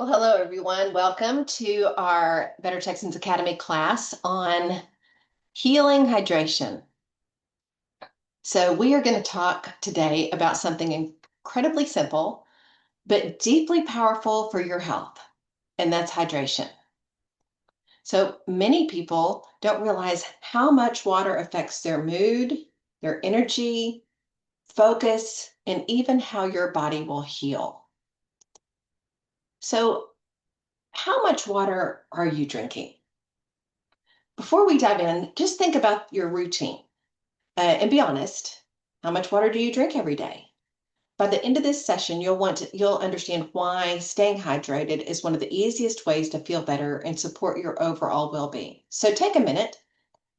Well, hello everyone. Welcome to our Better Texans Academy class on healing hydration. So we are going to talk today about something incredibly simple, but deeply powerful for your health, and that's hydration. So many people don't realize how much water affects their mood, their energy, focus, and even how your body will heal. So how much water are you drinking? Before we dive in, just think about your routine and be honest. How much water do you drink every day? By the end of this session, you'll understand why staying hydrated is one of the easiest ways to feel better and support your overall well-being. So take a minute,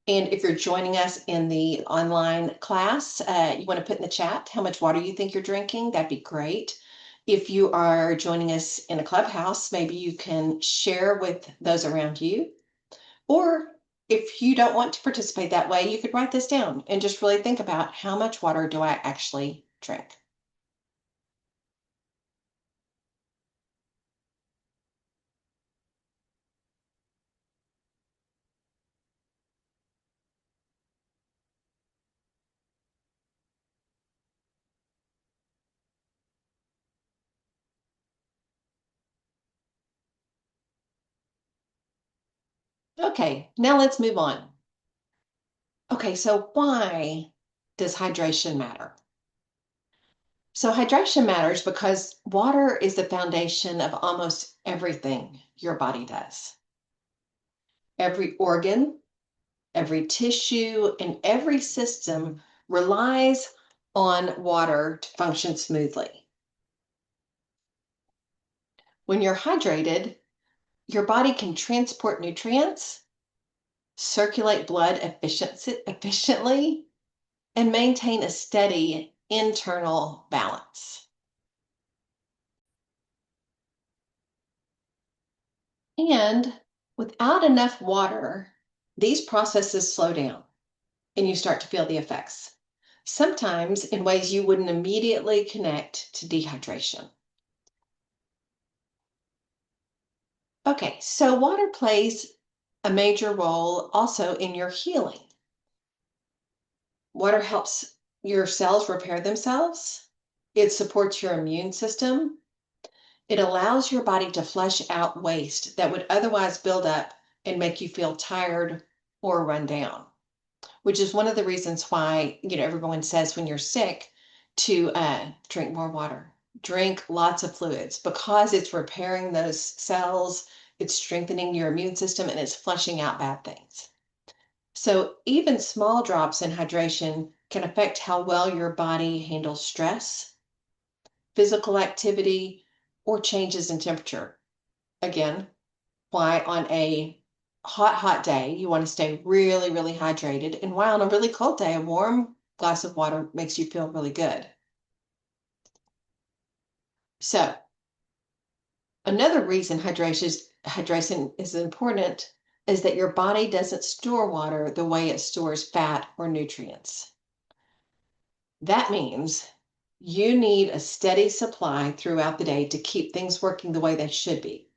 and if you're joining us in the online class, you want to put in the chat how much water you think you're drinking. That'd be great. If you are joining us in a clubhouse, maybe you can share with those around you. Or if you don't want to participate that way, you could write this down and just really think about how much water do I actually drink. Okay, now let's move on. Okay, so why does hydration matter? So hydration matters because water is the foundation of almost everything your body does. Every organ, every tissue, and every system relies on water to function smoothly. When you're hydrated, your body can transport nutrients, circulate blood efficiently, and maintain a steady internal balance. And without enough water, these processes slow down and you start to feel the effects, sometimes in ways you wouldn't immediately connect to dehydration. Okay, so water plays a major role also in your healing. Water helps your cells repair themselves. It supports your immune system. It allows your body to flush out waste that would otherwise build up and make you feel tired or run down, which is one of the reasons why, everyone says when you're sick to drink more water, drink lots of fluids, because it's repairing those cells, it's strengthening your immune system, and it's flushing out bad things. So even small drops in hydration can affect how well your body handles stress, physical activity, or changes in temperature. Again, why on a hot day you want to stay really, really hydrated, and why on a really cold day, a warm glass of water makes you feel really good. So another reason hydration is important is that your body doesn't store water the way it stores fat or nutrients. That means you need a steady supply throughout the day to keep things working the way they should be.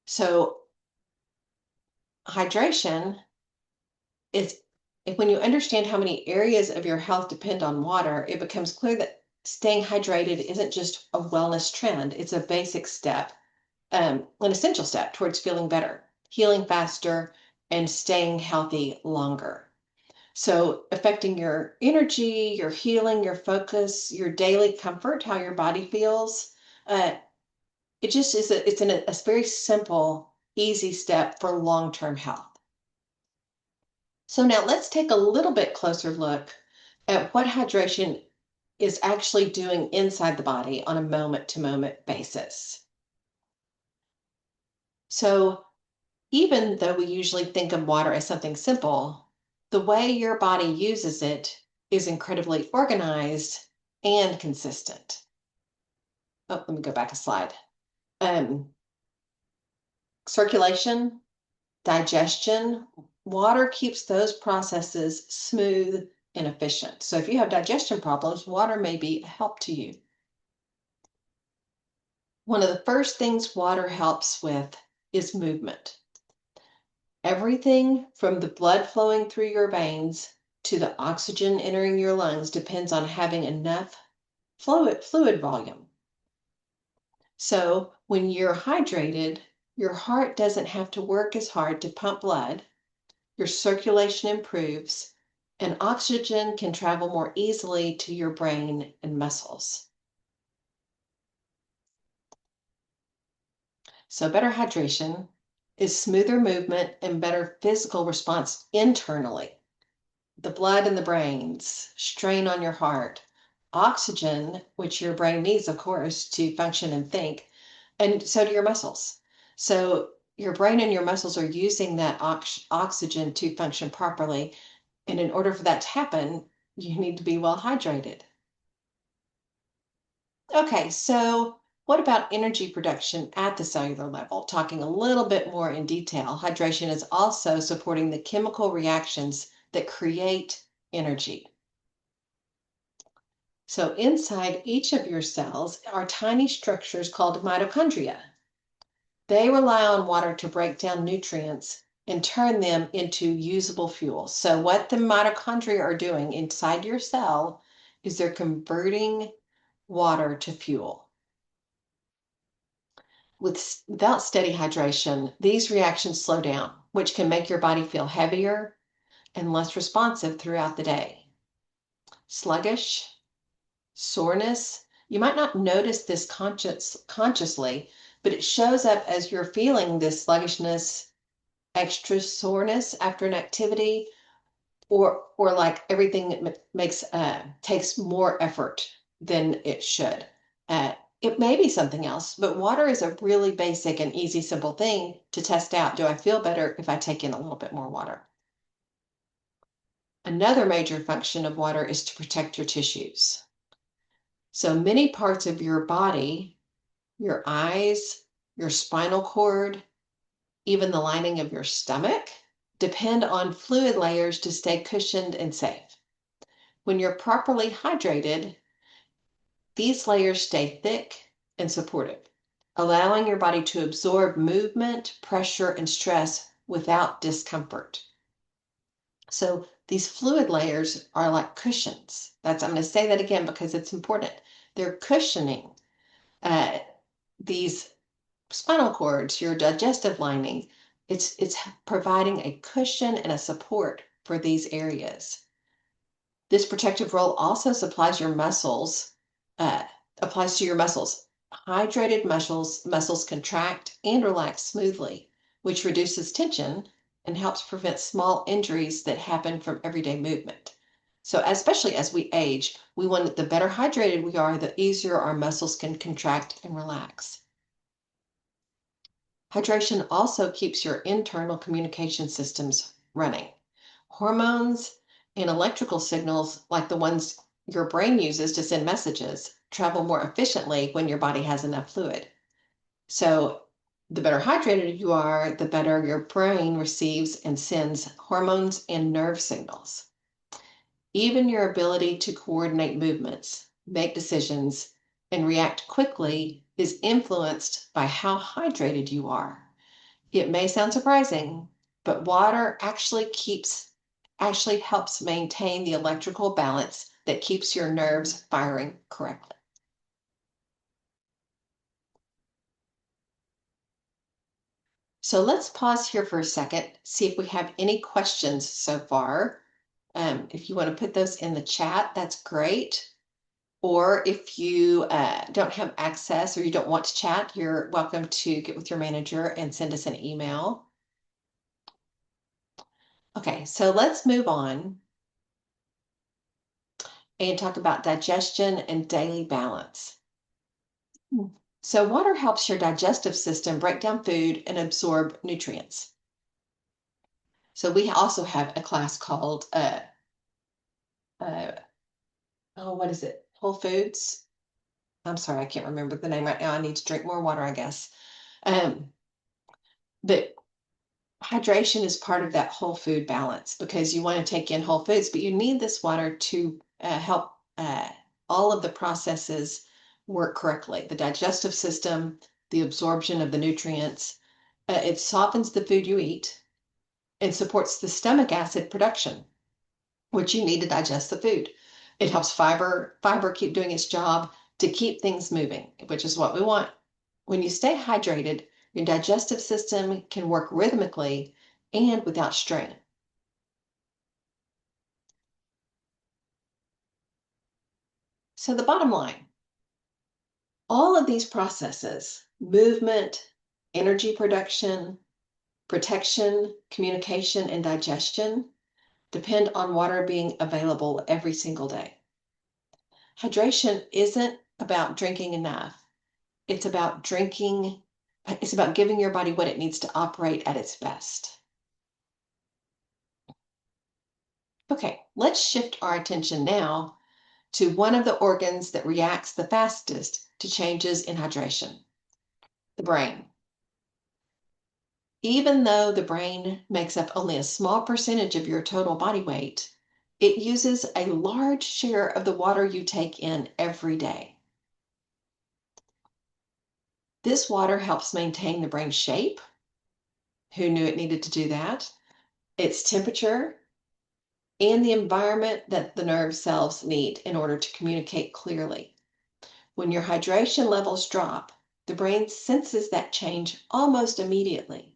So hydration is, when you understand how many areas of your health depend on water, it becomes clear that staying hydrated isn't just a wellness trend. It's a basic step, an essential step towards feeling better, healing faster, and staying healthy longer. So affecting your energy, your healing, your focus, your daily comfort, how your body feels. It just is a very simple, easy step for long-term health. So now let's take a little bit closer look at what hydration is actually doing inside the body on a moment-to-moment basis. So even though we usually think of water as something simple, the way your body uses it is incredibly organized and consistent. Oh, let me go back a slide. Circulation, digestion, water keeps those processes smooth and efficient. So if you have digestion problems, water may be a help to you. One of the first things water helps with is movement. Everything from the blood flowing through your veins to the oxygen entering your lungs depends on having enough fluid volume. So when you're hydrated, your heart doesn't have to work as hard to pump blood, your circulation improves, and oxygen can travel more easily to your brain and muscles. So better hydration is smoother movement and better physical response internally. The blood in the brains, strain on your heart, oxygen, which your brain needs, of course, to function and think, and so do your muscles. So your brain and your muscles are using that oxygen to function properly. And in order for that to happen, you need to be well hydrated. Okay, so what about energy production at the cellular level? Talking a little bit more in detail, hydration is also supporting the chemical reactions that create energy. So inside each of your cells are tiny structures called mitochondria. They rely on water to break down nutrients and turn them into usable fuel. So what the mitochondria are doing inside your cell is they're converting water to fuel. Without steady hydration, these reactions slow down, which can make your body feel heavier and less responsive throughout the day. Sluggish, soreness. You might not notice this consciously, but it shows up as you're feeling this sluggishness, extra soreness after an activity, or like everything makes takes more effort than it should. It may be something else, but water is a really basic and easy, simple thing to test out. Do I feel better if I take in a little bit more water? Another major function of water is to protect your tissues. So many parts of your body, your eyes, your spinal cord, even the lining of your stomach, depend on fluid layers to stay cushioned and safe. When you're properly hydrated, these layers stay thick and supportive, allowing your body to absorb movement, pressure, and stress without discomfort. So these fluid layers are like cushions. I'm going to say that again because it's important. They're cushioning uh, these spinal cords, your digestive lining. It's providing a cushion and a support for these areas. This protective role also uh, applies to your muscles. Hydrated muscles contract and relax smoothly, which reduces tension and helps prevent small injuries that happen from everyday movement. So especially as we age, we want the better hydrated we are, the easier our muscles can contract and relax. Hydration also keeps your internal communication systems running. Hormones and electrical signals, like the ones your brain uses to send messages, travel more efficiently when your body has enough fluid. So, the better hydrated you are, the better your brain receives and sends hormones and nerve signals. Even your ability to coordinate movements, make decisions, and react quickly is influenced by how hydrated you are. It may sound surprising, but water actually helps maintain the electrical balance that keeps your nerves firing correctly. So let's pause here for a second, see if we have any questions so far. If you want to put those in the chat, that's great. Or if you don't have access or you don't want to chat, you're welcome to get with your manager and send us an email. Okay, so let's move on and talk about digestion and daily balance. So water helps your digestive system break down food and absorb nutrients. So we also have a class called, uh, oh, what is it? Whole Foods. I'm sorry, I can't remember the name right now. I need to drink more water, I guess. But hydration is part of that whole food balance because you want to take in whole foods, but you need this water to help all of the processes work correctly. The digestive system, the absorption of the nutrients, it softens the food you eat and supports the stomach acid production, which you need to digest the food. It helps fiber keep doing its job to keep things moving, which is what we want. When you stay hydrated, your digestive system can work rhythmically and without strain. So the bottom line, all of these processes, movement, energy production, protection, communication, and digestion, depend on water being available every single day. Hydration isn't about drinking enough. It's about giving your body what it needs to operate at its best. Okay, let's shift our attention now to one of the organs that reacts the fastest to changes in hydration, the brain. Even though the brain makes up only a small percentage of your total body weight, it uses a large share of the water you take in every day. This water helps maintain the brain's shape. Who knew it needed to do that? Its temperature, and the environment that the nerve cells need in order to communicate clearly. When your hydration levels drop, the brain senses that change almost immediately,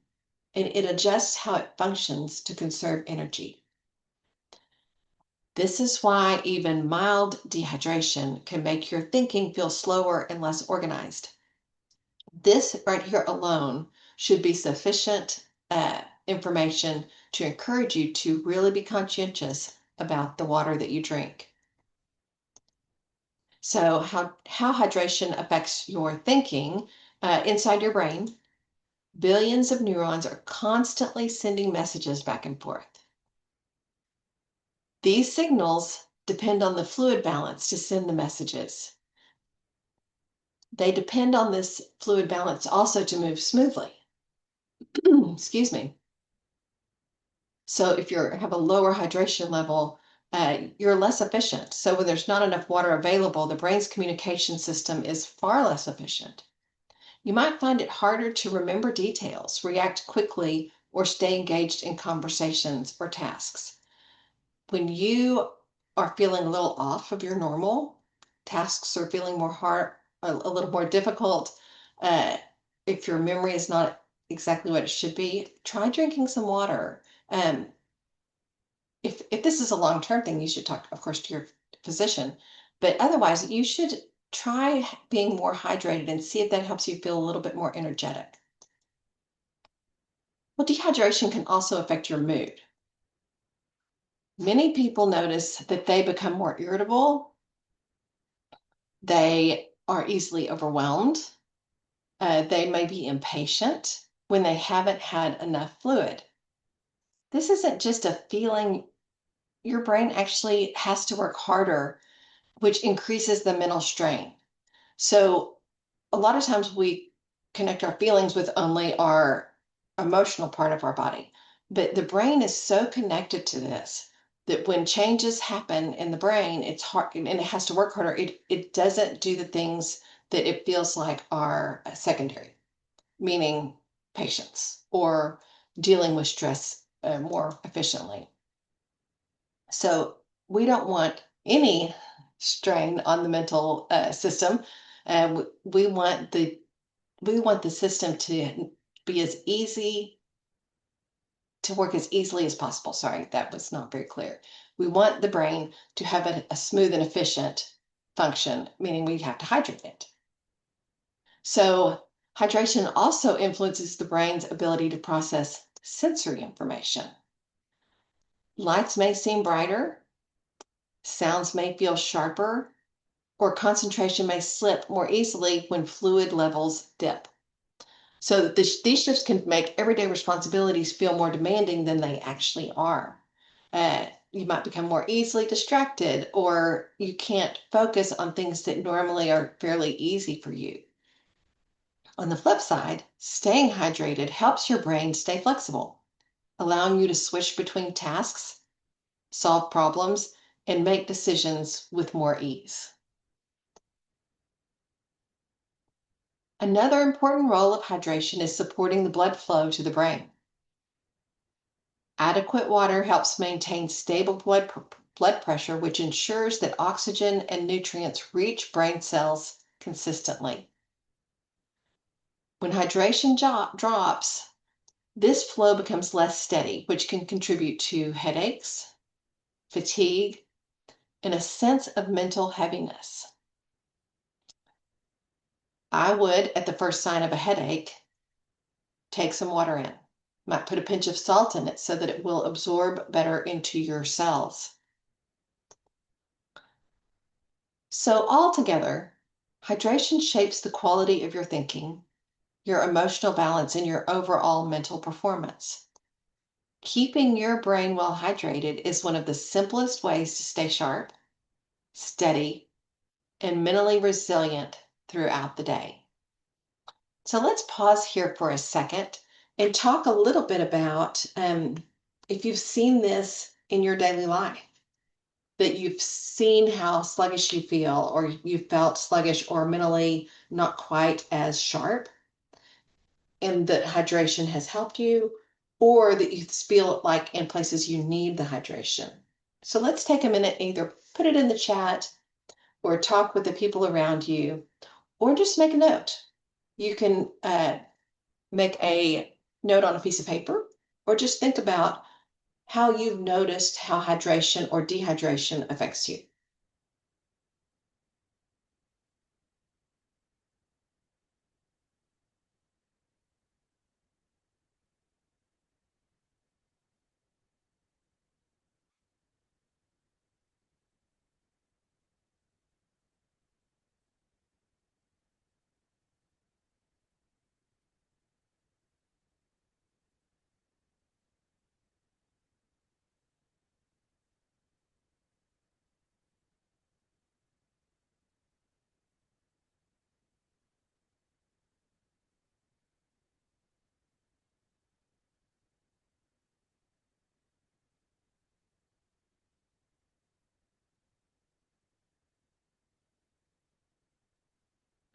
and it adjusts how it functions to conserve energy. This is why even mild dehydration can make your thinking feel slower and less organized. This right here alone should be sufficient information to encourage you to really be conscientious about the water that you drink. So how hydration affects your thinking inside your brain, billions of neurons are constantly sending messages back and forth. These signals depend on the fluid balance to send the messages. They depend on this fluid balance also to move smoothly. Excuse me. So if you have a lower hydration level, you're less efficient. So when there's not enough water available, the brain's communication system is far less efficient. You might find it harder to remember details, react quickly, or stay engaged in conversations or tasks. When you are feeling a little off of your normal, tasks are feeling more hard, a little more difficult. If your memory is not exactly what it should be, try drinking some water. If this is a long-term thing, you should talk, of course, to your physician. But otherwise, you should try being more hydrated and see if that helps you feel a little bit more energetic. Well, dehydration can also affect your mood. Many people notice that they become more irritable. They are easily overwhelmed. They may be impatient when they haven't had enough fluid. This isn't just a feeling. Your brain actually has to work harder, which increases the mental strain. So a lot of times we connect our feelings with only our emotional part of our body, but the brain is so connected to this that when changes happen in the brain, it's hard and it has to work harder. It doesn't do the things that it feels like are secondary, meaning patience or dealing with stress more efficiently. So we don't want any strain on the mental system. We want the system to be as easy to work as easily as possible. Sorry, that was not very clear. We want the brain to have a smooth and efficient function, meaning we have to hydrate it. So hydration also influences the brain's ability to process sensory information. Lights may seem brighter, sounds may feel sharper, or concentration may slip more easily when fluid levels dip. So these shifts can make everyday responsibilities feel more demanding than they actually are. You might become more easily distracted, or you can't focus on things that normally are fairly easy for you. On the flip side, staying hydrated helps your brain stay flexible, allowing you to switch between tasks, solve problems, and make decisions with more ease. Another important role of hydration is supporting the blood flow to the brain. Adequate water helps maintain stable blood pressure, which ensures that oxygen and nutrients reach brain cells consistently. When hydration drops, this flow becomes less steady, which can contribute to headaches, fatigue, and a sense of mental heaviness. I would, at the first sign of a headache, take some water in. Might put a pinch of salt in it so that it will absorb better into your cells. So altogether, hydration shapes the quality of your thinking, your emotional balance, and your overall mental performance. Keeping your brain well hydrated is one of the simplest ways to stay sharp, steady, and mentally resilient throughout the day. So let's pause here for a second and talk a little bit about if you've seen this in your daily life, that you've seen how sluggish you feel, or you felt sluggish or mentally not quite as sharp, and that hydration has helped you, or that you feel like in places you need the hydration. So let's take a minute, either put it in the chat or talk with the people around you, or just make a note. You can make a note on a piece of paper, or just think about how you've noticed how hydration or dehydration affects you.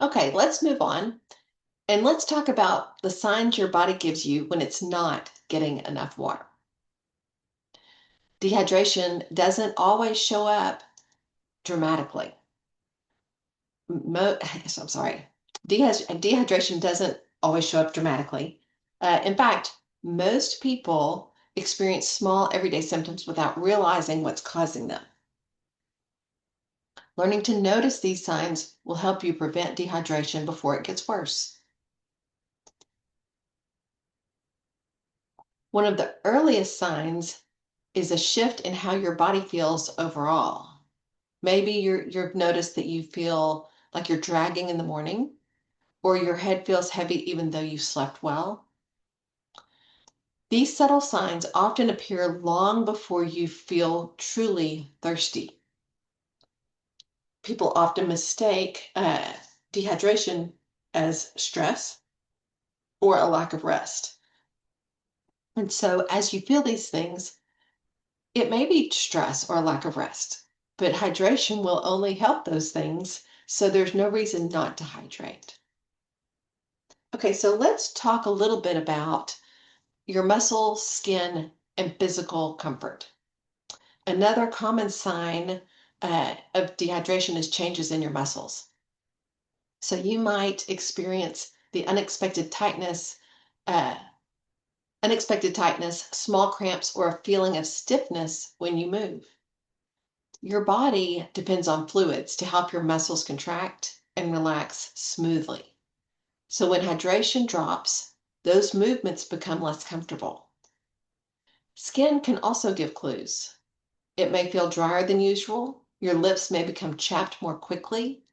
Okay, let's move on. And let's talk about the signs your body gives you when it's not getting enough water. Dehydration doesn't always show up dramatically. I'm sorry. Dehydration doesn't always show up dramatically. In fact, most people experience small everyday symptoms without realizing what's causing them. Learning to notice these signs will help you prevent dehydration before it gets worse. One of the earliest signs is a shift in how your body feels overall. Maybe you've noticed that you feel like you're dragging in the morning, or your head feels heavy even though you slept well. These subtle signs often appear long before you feel truly thirsty. People often mistake dehydration as stress or a lack of rest. And so as you feel these things, it may be stress or a lack of rest, but hydration will only help those things, so there's no reason not to hydrate. Okay, so let's talk a little bit about your muscle, skin, and physical comfort. Another common sign of dehydration is changes in your muscles. So you might experience the unexpected tightness, small cramps, or a feeling of stiffness when you move. Your body depends on fluids to help your muscles contract and relax smoothly. So when hydration drops, those movements become less comfortable. Skin can also give clues. It may feel drier than usual. Your lips may become chapped more quickly.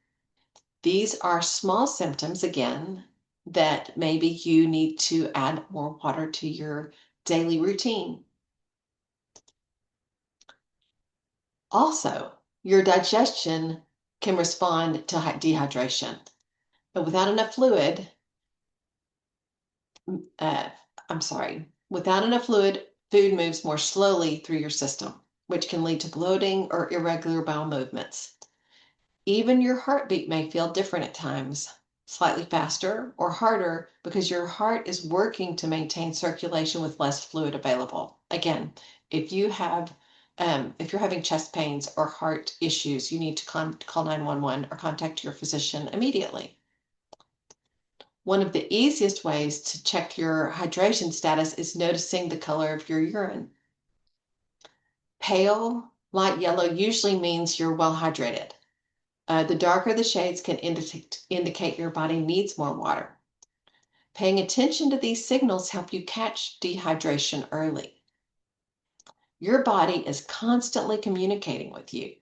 These are small symptoms, again, that maybe you need to add more water to your daily routine. Also, your digestion can respond to dehydration. But without enough fluid, uh, without enough fluid, food moves more slowly through your system, which can lead to bloating or irregular bowel movements. Even your heartbeat may feel different at times. slightly faster, or harder because your heart is working to maintain circulation with less fluid available. Again, if you have if you're having chest pains or heart issues, you need to call 911 or contact your physician immediately. One of the easiest ways to check your hydration status is noticing the color of your urine. Pale, light yellow usually means you're well hydrated. The darker the shades can indicate your body needs more water. Paying attention to these signals help you catch dehydration early. Your body is constantly communicating with you,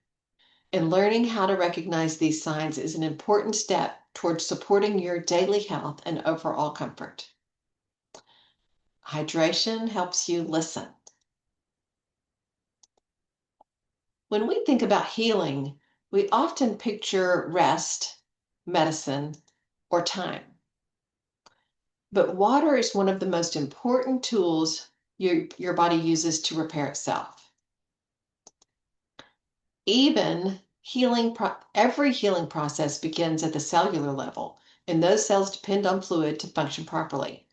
and learning how to recognize these signs is an important step towards supporting your daily health and overall comfort. Hydration helps you listen. When we think about healing, we often picture rest, medicine, or time. But water is one of the most important tools your body uses to repair itself. Every healing process begins at the cellular level, and those cells depend on fluid to function properly.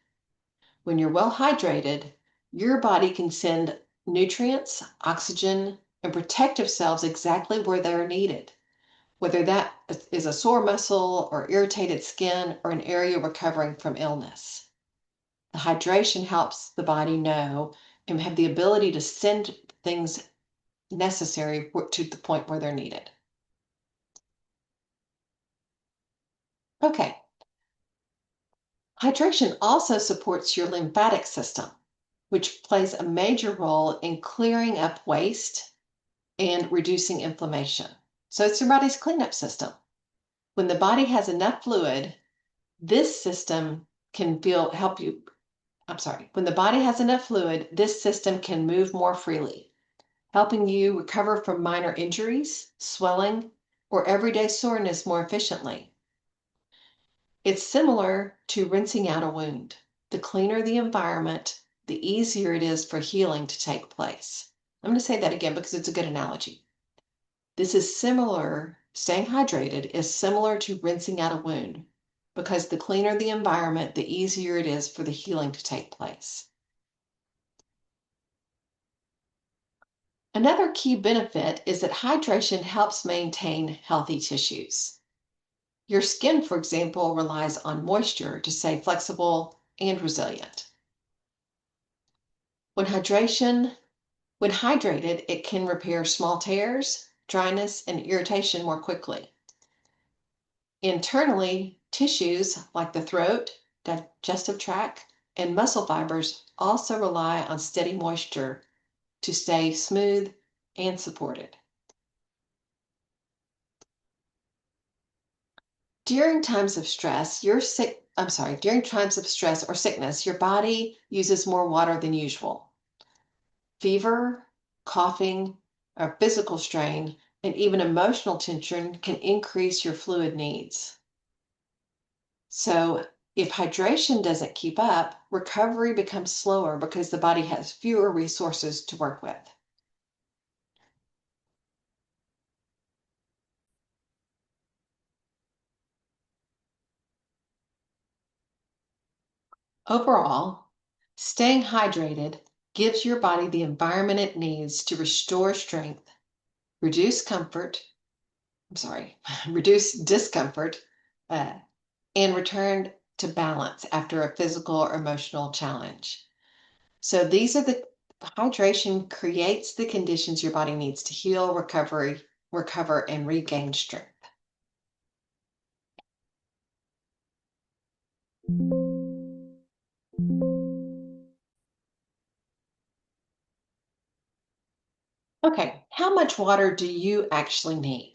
When you're well hydrated, your body can send nutrients, oxygen, and protective cells exactly where they're needed, whether that is a sore muscle or irritated skin or an area recovering from illness. The hydration helps the body know and have the ability to send things necessary to the point where they're needed. Okay. Hydration also supports your lymphatic system, which plays a major role in clearing up waste and reducing inflammation. So it's your body's cleanup system. When the body has enough fluid, this system can help you. When the body has enough fluid, this system can move more freely, helping you recover from minor injuries, swelling, or everyday soreness more efficiently. It's similar to rinsing out a wound. The cleaner the environment, the easier it is for healing to take place. I'm going to say that again because it's a good analogy. Staying hydrated is similar to rinsing out a wound because the cleaner the environment, the easier it is for the healing to take place. Another key benefit is that hydration helps maintain healthy tissues. Your skin, for example, relies on moisture to stay flexible and resilient. When hydrated, it can repair small tears, dryness, and irritation more quickly. Internally, tissues like the throat, digestive tract, and muscle fibers also rely on steady moisture to stay smooth and supported. During times of stress or sickness, your body uses more water than usual. Fever, coughing, or physical strain, and even emotional tension can increase your fluid needs. So, if hydration doesn't keep up, recovery becomes slower because the body has fewer resources to work with. Overall, staying hydrated gives your body the environment it needs to restore strength, reduce comfort, reduce discomfort, uh, and return to balance after a physical or emotional challenge. So hydration creates the conditions your body needs to heal, recover, and regain strength. Okay, how much water do you actually need?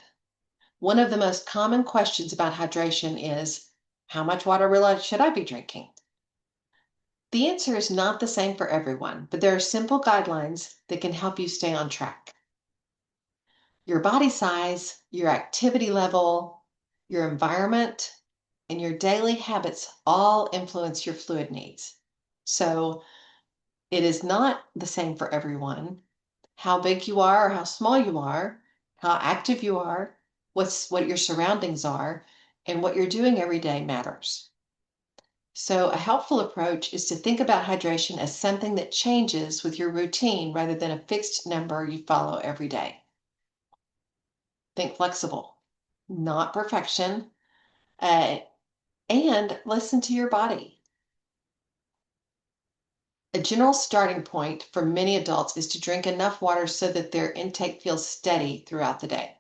One of the most common questions about hydration is, how much water really should I be drinking? The answer is not the same for everyone, but there are simple guidelines that can help you stay on track. Your body size, your activity level, your environment, and your daily habits all influence your fluid needs. So it is not the same for everyone. How big you are or how small you are, how active you are, what your surroundings are, and what you're doing every day matters. So, a helpful approach is to think about hydration as something that changes with your routine rather than a fixed number you follow every day. Think flexible, not perfection, and listen to your body. A general starting point for many adults is to drink enough water so that their intake feels steady throughout the day.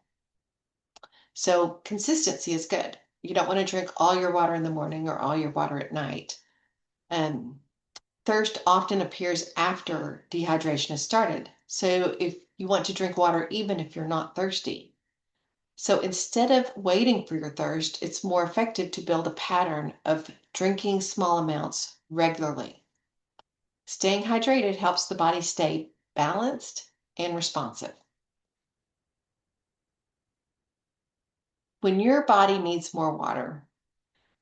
So consistency is good. You don't want to drink all your water in the morning or all your water at night. Thirst often appears after dehydration has started. So if you want to drink water, even if you're not thirsty. So instead of waiting for your thirst, it's more effective to build a pattern of drinking small amounts regularly. Staying hydrated helps the body stay balanced and responsive. When your body needs more water,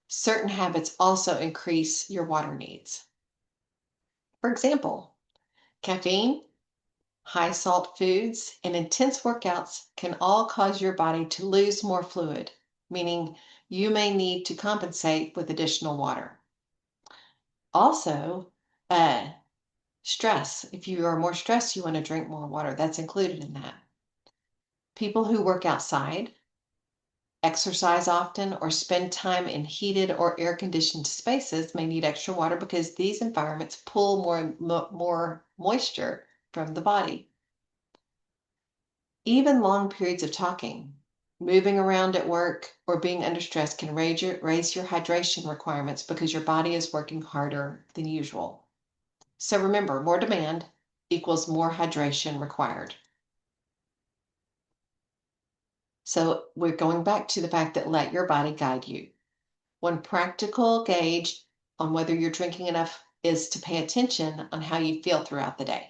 certain habits also increase your water needs. For example, caffeine, high salt foods, and intense workouts can all cause your body to lose more fluid, meaning you may need to compensate with additional water. Also, stress. If you are more stressed, you want to drink more water. That's included in that. People who work outside, exercise often, or spend time in heated or air-conditioned spaces may need extra water because these environments pull more moisture from the body. Even long periods of talking, moving around at work, or being under stress can raise your hydration requirements because your body is working harder than usual. So remember, more demand equals more hydration required. So we're going back to the fact that let your body guide you. One practical gauge on whether you're drinking enough is to pay attention on how you feel throughout the day.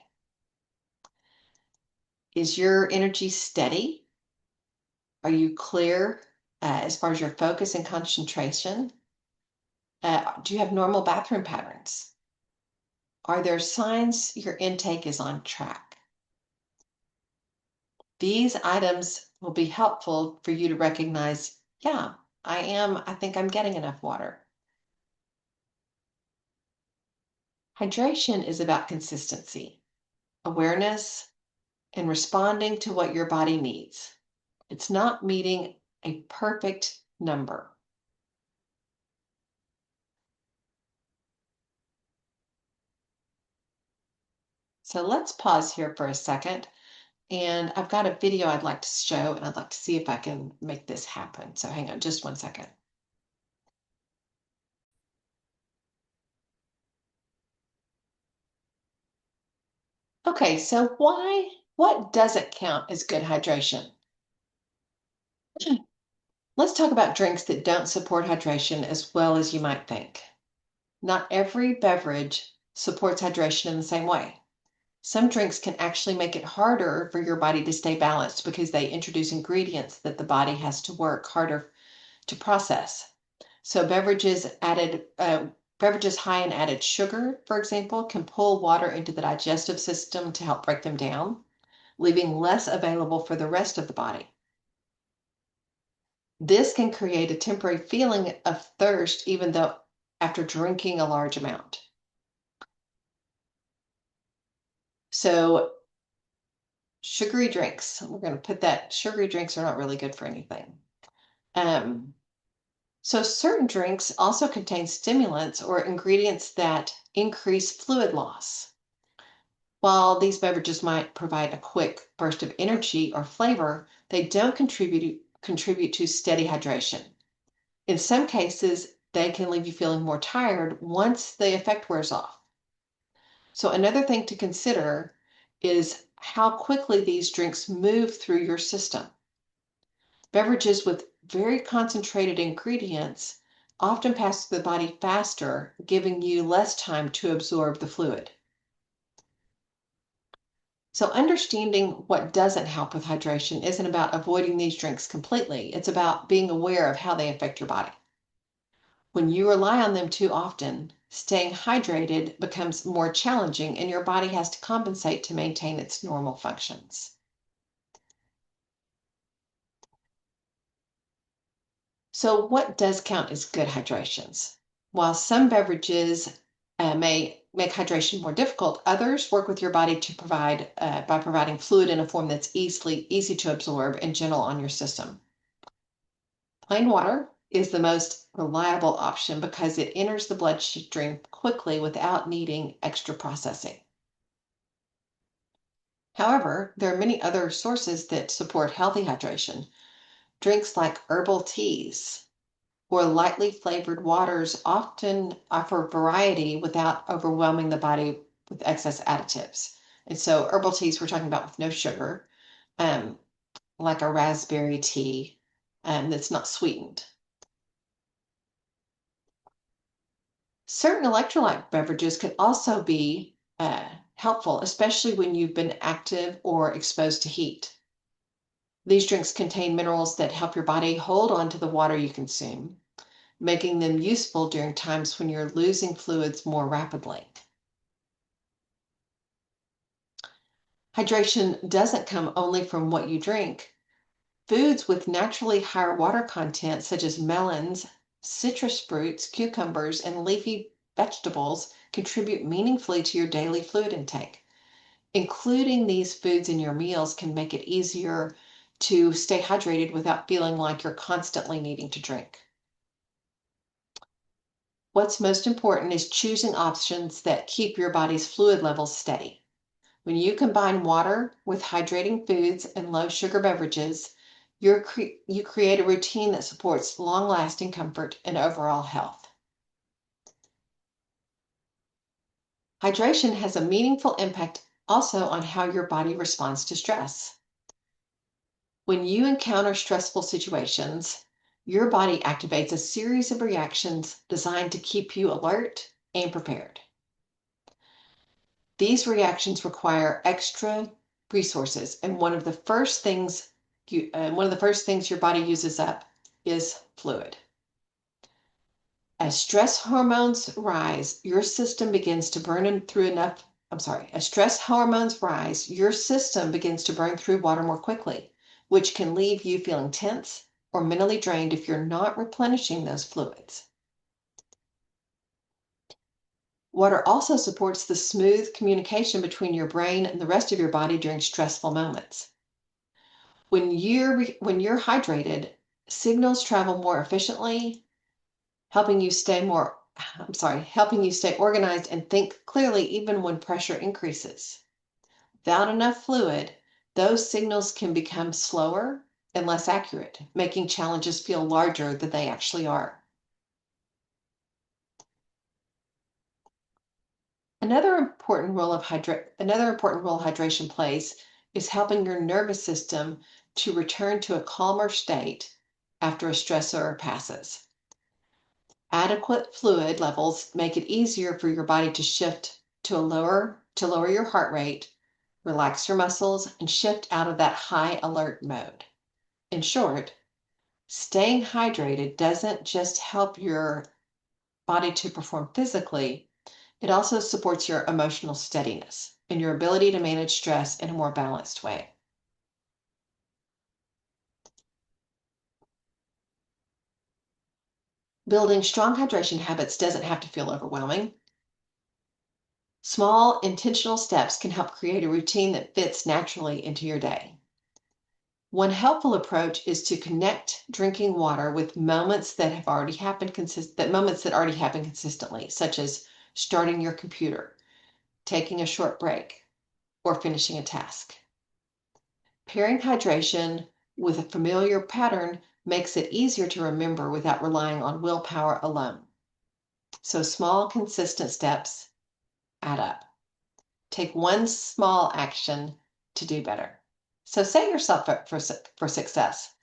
Is your energy steady? Are you clear as far as your focus and concentration? Do you have normal bathroom patterns? Are there signs your intake is on track? These items will be helpful for you to recognize, yeah, I think I'm getting enough water. Hydration is about consistency, awareness, and responding to what your body needs. It's not meeting a perfect number. So let's pause here for a second. And I've got a video I'd like to show, and I'd like to see if I can make this happen. So hang on just one second. Okay, so what doesn't count as good hydration? Let's talk about drinks that don't support hydration as well as you might think. Not every beverage supports hydration in the same way. Some drinks can actually make it harder for your body to stay balanced because they introduce ingredients that the body has to work harder to process. So beverages high in added sugar, for example, can pull water into the digestive system to help break them down, leaving less available for the rest of the body. This can create a temporary feeling of thirst, even though after drinking a large amount. So sugary drinks, we're going to put that sugary drinks are not really good for anything. So certain drinks also contain stimulants or ingredients that increase fluid loss. While these beverages might provide a quick burst of energy or flavor, they don't contribute to steady hydration. In some cases, they can leave you feeling more tired once the effect wears off. So another thing to consider is how quickly these drinks move through your system. Beverages with very concentrated ingredients often pass through the body faster, giving you less time to absorb the fluid. So understanding what doesn't help with hydration isn't about avoiding these drinks completely. It's about being aware of how they affect your body. When you rely on them too often, staying hydrated becomes more challenging and your body has to compensate to maintain its normal functions. So, what does count as good hydrations? While some beverages may make hydration more difficult, others work with your body to provide by providing fluid in a form that's easy to absorb and gentle on your system. Plain water is the most reliable option because it enters the bloodstream quickly without needing extra processing. However, there are many other sources that support healthy hydration. Drinks like herbal teas or lightly flavored waters often offer variety without overwhelming the body with excess additives. And so herbal teas we're talking about with no sugar, um, like a raspberry tea that's not sweetened. Certain electrolyte beverages could also be helpful, especially when you've been active or exposed to heat. These drinks contain minerals that help your body hold on to the water you consume, making them useful during times when you're losing fluids more rapidly. Hydration doesn't come only from what you drink. Foods with naturally higher water content, such as melons, citrus fruits, cucumbers, and leafy vegetables, contribute meaningfully to your daily fluid intake. Including these foods in your meals can make it easier to stay hydrated without feeling like you're constantly needing to drink. What's most important is choosing options that keep your body's fluid levels steady. When you combine water with hydrating foods and low sugar beverages, you create a routine that supports long-lasting comfort and overall health. Hydration has a meaningful impact also on how your body responds to stress. When you encounter stressful situations, your body activates a series of reactions designed to keep you alert and prepared. These reactions require extra resources, and one of the first things your body uses up is fluid. As stress hormones rise, your system begins to burn through enough. As stress hormones rise, your system begins to burn through water more quickly, which can leave you feeling tense or mentally drained if you're not replenishing those fluids. Water also supports the smooth communication between your brain and the rest of your body during stressful moments. When you're hydrated, signals travel more efficiently, helping you stay organized and think clearly even when pressure increases. Without enough fluid, those signals can become slower and less accurate, making challenges feel larger than they actually are. Another important role hydration plays is helping your nervous system to return to a calmer state after a stressor passes. Adequate fluid levels make it easier for your body to shift to lower your heart rate, relax your muscles, and shift out of that high alert mode. In short, staying hydrated doesn't just help your body to perform physically, it also supports your emotional steadiness and your ability to manage stress in a more balanced way. Building strong hydration habits doesn't have to feel overwhelming. Small, intentional steps can help create a routine that fits naturally into your day. One helpful approach is to connect drinking water with moments that already happen consistently, such as starting your computer, taking a short break, or finishing a task. Pairing hydration with a familiar pattern makes it easier to remember without relying on willpower alone. So small, consistent steps add up. Take one small action to do better. So set yourself up for success.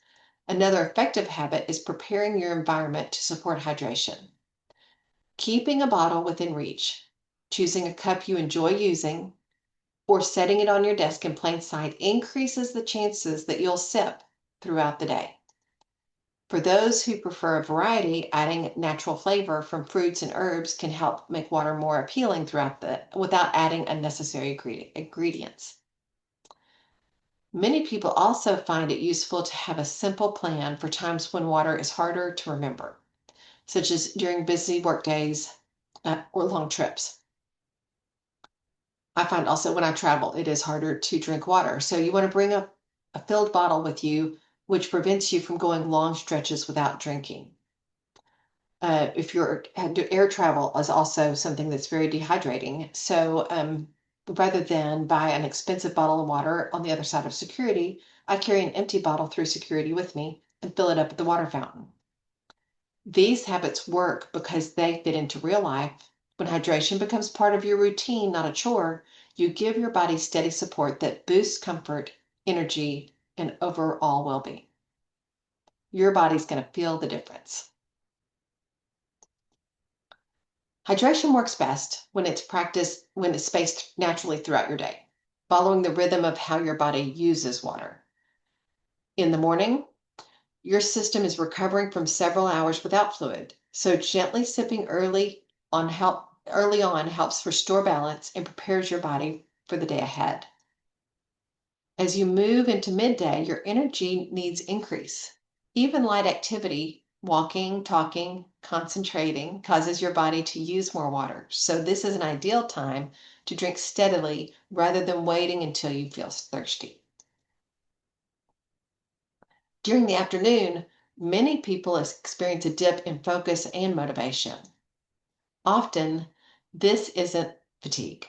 Another effective habit is preparing your environment to support hydration. Keeping a bottle within reach, choosing a cup you enjoy using, or setting it on your desk in plain sight increases the chances that you'll sip throughout the day. For those who prefer a variety, adding natural flavor from fruits and herbs can help make water more appealing without adding unnecessary ingredients. Many people also find it useful to have a simple plan for times when water is harder to remember, such as during busy work days or long trips. I find also when I travel, it is harder to drink water. So you want to bring a filled bottle with you, which prevents you from going long stretches without drinking. If you're air travel is also something that's very dehydrating. So rather than buy an expensive bottle of water on the other side of security, I carry an empty bottle through security with me and fill it up at the water fountain. These habits work because they fit into real life. When hydration becomes part of your routine, not a chore, you give your body steady support that boosts comfort, energy, and overall well-being. Your body's going to feel the difference. Hydration works best when it's practiced, when it's spaced naturally throughout your day, following the rhythm of how your body uses water. In the morning, your system is recovering from several hours without fluid, so gently sipping early on helps restore balance and prepares your body for the day ahead. As you move into midday, your energy needs increase. Even light activity, walking, talking, concentrating, causes your body to use more water. So this is an ideal time to drink steadily rather than waiting until you feel thirsty. During the afternoon, many people experience a dip in focus and motivation. Often, this isn't fatigue.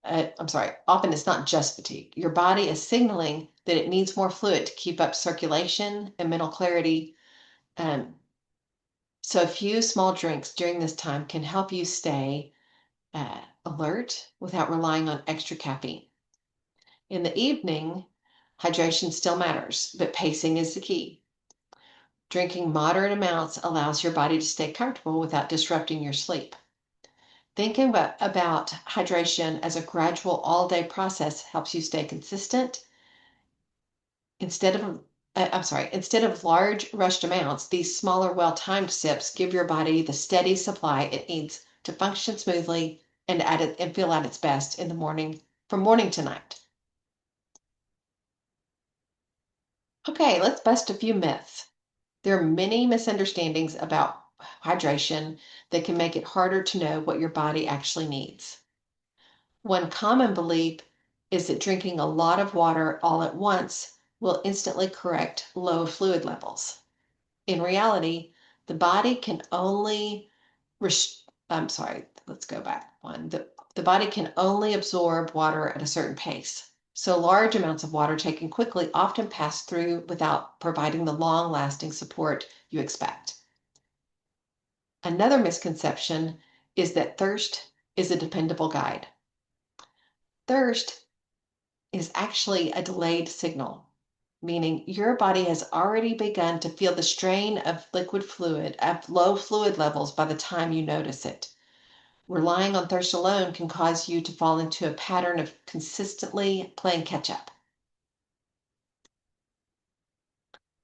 Often it's not just fatigue. Your body is signaling that it needs more fluid to keep up circulation and mental clarity. So a few small drinks during this time can help you stay alert without relying on extra caffeine. In the evening, hydration still matters, but pacing is the key. Drinking moderate amounts allows your body to stay comfortable without disrupting your sleep. Thinking about hydration as a gradual all-day process helps you stay consistent. Instead of large rushed amounts, these smaller, well-timed sips give your body the steady supply it needs to function smoothly and feel at its best in the morning, from morning to night. Okay, let's bust a few myths. There are many misunderstandings about hydration that can make it harder to know what your body actually needs. One common belief is that drinking a lot of water all at once will instantly correct low fluid levels. In reality, the body can only let's go back one. The body can only absorb water at a certain pace. So large amounts of water taken quickly often pass through without providing the long-lasting support you expect. Another misconception is that thirst is a dependable guide. Thirst is actually a delayed signal, meaning your body has already begun to feel the strain of low fluid levels by the time you notice it. Relying on thirst alone can cause you to fall into a pattern of consistently playing catch up.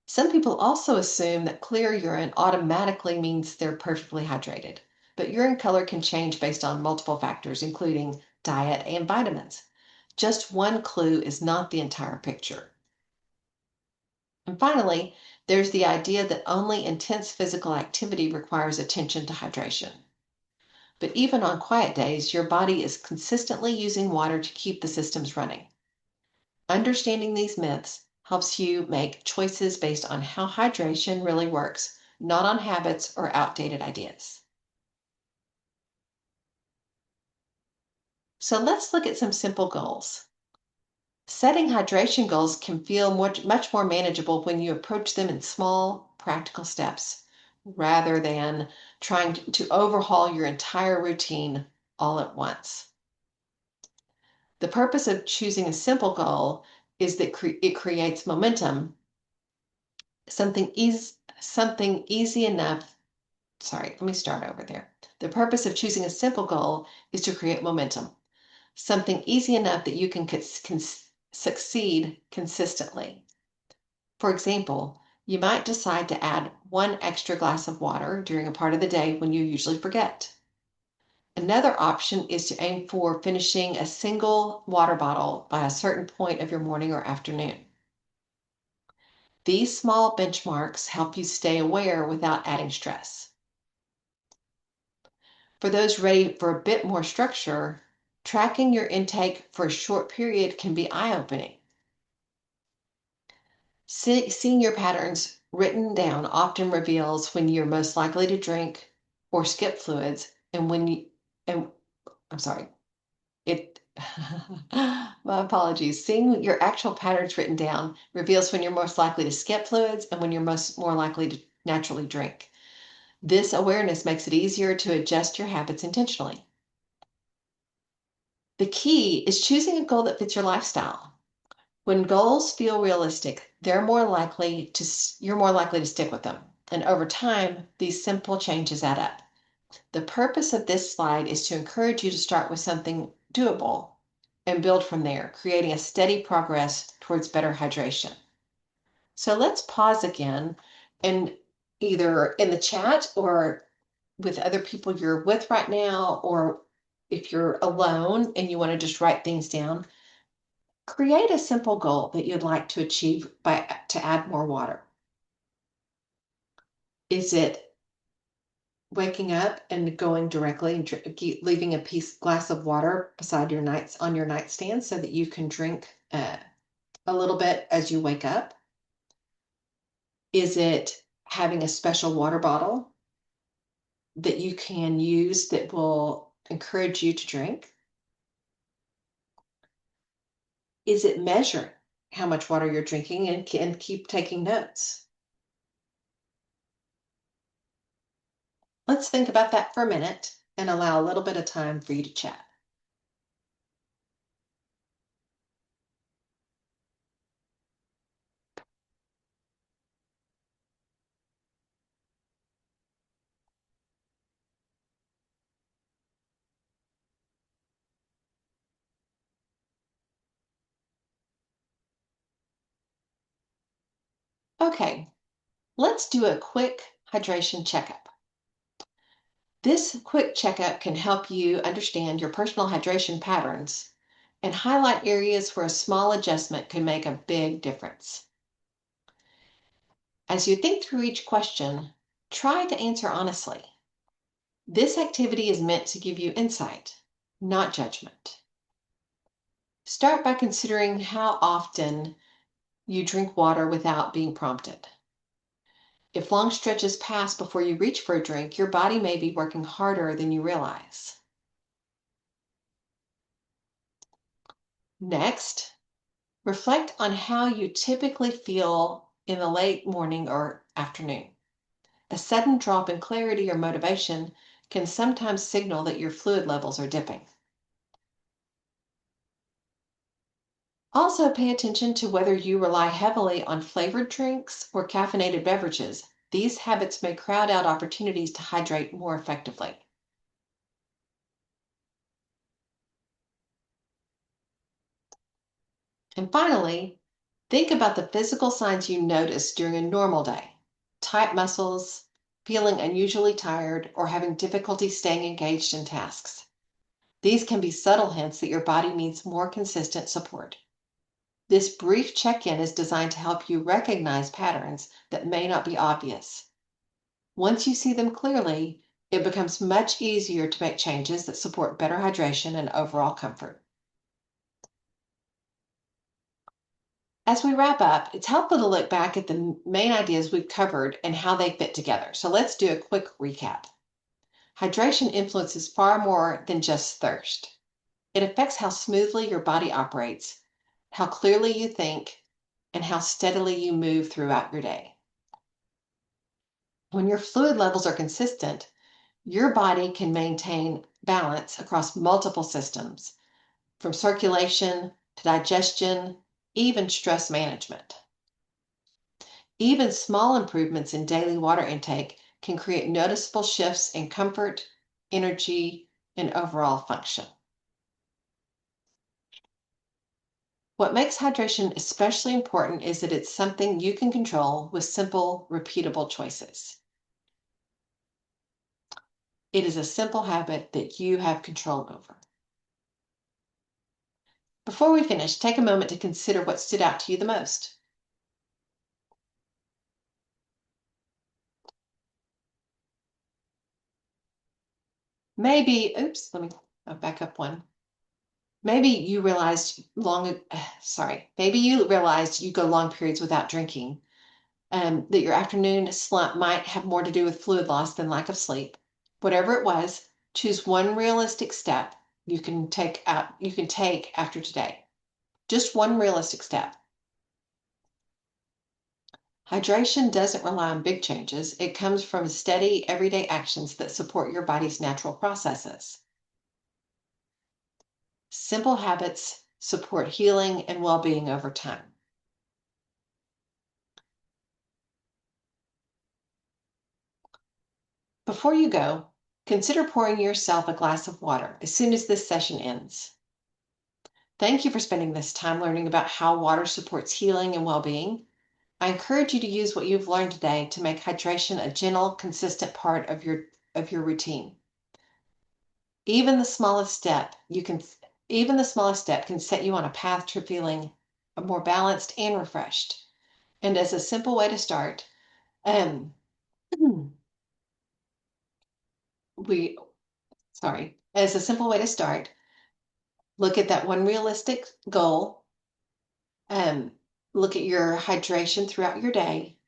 Some people also assume that clear urine automatically means they're perfectly hydrated, but urine color can change based on multiple factors, including diet and vitamins. Just one clue is not the entire picture. And finally, there's the idea that only intense physical activity requires attention to hydration. But even on quiet days, your body is consistently using water to keep the systems running. Understanding these myths helps you make choices based on how hydration really works, not on habits or outdated ideas. So let's look at some simple goals. Setting hydration goals can feel much more manageable when you approach them in small, practical steps rather than trying to overhaul your entire routine all at once. The purpose of choosing a simple goal is that it creates momentum, something easy enough. Sorry, let me start over there. The purpose of choosing a simple goal is to create momentum, something easy enough that you can succeed consistently. For example, you might decide to add one extra glass of water during a part of the day when you usually forget. Another option is to aim for finishing a single water bottle by a certain point of your morning or afternoon. These small benchmarks help you stay aware without adding stress. For those ready for a bit more structure, tracking your intake for a short period can be eye-opening. Seeing your patterns written down often reveals when you're most likely to drink or skip fluids, and when you, and I'm sorry, it, my apologies. Seeing your actual patterns written down reveals when you're most likely to skip fluids and when you're more likely to naturally drink. This awareness makes it easier to adjust your habits intentionally. The key is choosing a goal that fits your lifestyle. When goals feel realistic, you're more likely to stick with them. And over time, these simple changes add up. The purpose of this slide is to encourage you to start with something doable and build from there, creating a steady progress towards better hydration. So let's pause again, and either in the chat or with other people you're with right now, or if you're alone and you want to just write things down, create a simple goal that you'd like to achieve to add more water. Is it waking up and going directly and leaving a glass of water beside on your nightstand so that you can drink a little bit as you wake up? Is it having a special water bottle that you can use that will encourage you to drink? Is it measuring how much water you're drinking and keep taking notes? Let's think about that for a minute and allow a little bit of time for you to chat. Okay, let's do a quick hydration checkup. This quick checkup can help you understand your personal hydration patterns and highlight areas where a small adjustment can make a big difference. As you think through each question, try to answer honestly. This activity is meant to give you insight, not judgment. Start by considering how often you drink water without being prompted. If long stretches pass before you reach for a drink, your body may be working harder than you realize. Next, reflect on how you typically feel in the late morning or afternoon. A sudden drop in clarity or motivation can sometimes signal that your fluid levels are dipping. Also, pay attention to whether you rely heavily on flavored drinks or caffeinated beverages. These habits may crowd out opportunities to hydrate more effectively. And finally, think about the physical signs you notice during a normal day. Tight muscles, feeling unusually tired, or having difficulty staying engaged in tasks. These can be subtle hints that your body needs more consistent support. This brief check-in is designed to help you recognize patterns that may not be obvious. Once you see them clearly, it becomes much easier to make changes that support better hydration and overall comfort. As we wrap up, it's helpful to look back at the main ideas we've covered and how they fit together. So let's do a quick recap. Hydration influences far more than just thirst. It affects how smoothly your body operates, how clearly you think, and how steadily you move throughout your day. When your fluid levels are consistent, your body can maintain balance across multiple systems, from circulation to digestion, even stress management. Even small improvements in daily water intake can create noticeable shifts in comfort, energy, and overall function. What makes hydration especially important is that it's something you can control with simple, repeatable choices. It is a simple habit that you have control over. Before we finish, take a moment to consider what stood out to you the most. Maybe, oops, let me back up one. Maybe you realized maybe you realized you go long periods without drinking, that your afternoon slump might have more to do with fluid loss than lack of sleep. Whatever it was, choose one realistic step you can take after today. Just one realistic step. Hydration doesn't rely on big changes. It comes from steady, everyday actions that support your body's natural processes. Simple habits support healing and well-being over time. Before you go, consider pouring yourself a glass of water as soon as this session ends. Thank you for spending this time learning about how water supports healing and well-being. I encourage you to use what you've learned today to make hydration a gentle, consistent part of your routine. Even the smallest step even the smallest step can set you on a path to feeling more balanced and refreshed. And as a simple way to start, um, we as a simple way to start, look at that one realistic goal. Um, Look at your hydration throughout your day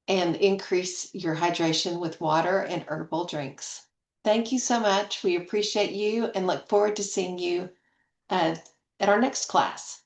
and increase your hydration with water and herbal drinks. Thank you so much. We appreciate you and look forward to seeing you at our next class.